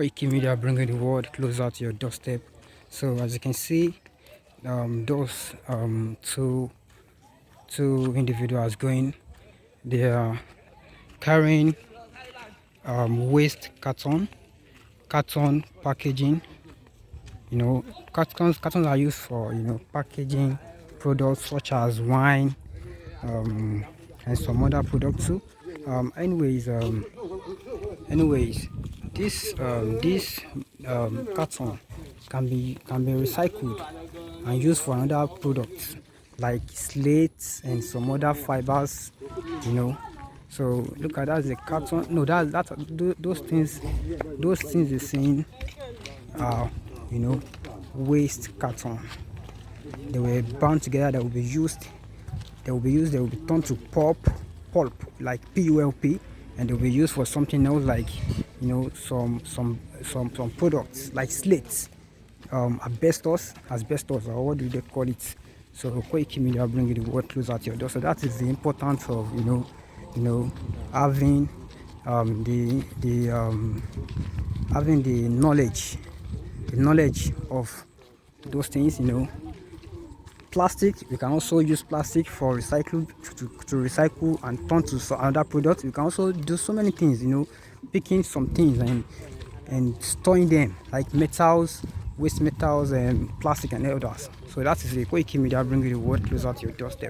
Quake Media bringing the world closer to your doorstep. So as you can see, those two individuals going, they are carrying waste carton packaging. Cartons are used for packaging products such as wine, and some other products too. Anyways, this carton can be recycled and used for another products like slates and some other fibers. You know, so look at that, the carton. No, those things you're seeing are waste carton. They were bound together. They will be turned to pulp like pulp, and they will be used for something else like some products like slates, asbestos, or what do they call it. So Koiki Media bringing the world closer to your door. So that is the importance of having having the knowledge of those things. Plastic, we can also use plastic for recycle to recycle and turn to another product. We can also do so many things, picking some things and storing them like metals, waste metals, and plastic and others. So that is the Koiki Media bringing the world closer to your doorstep.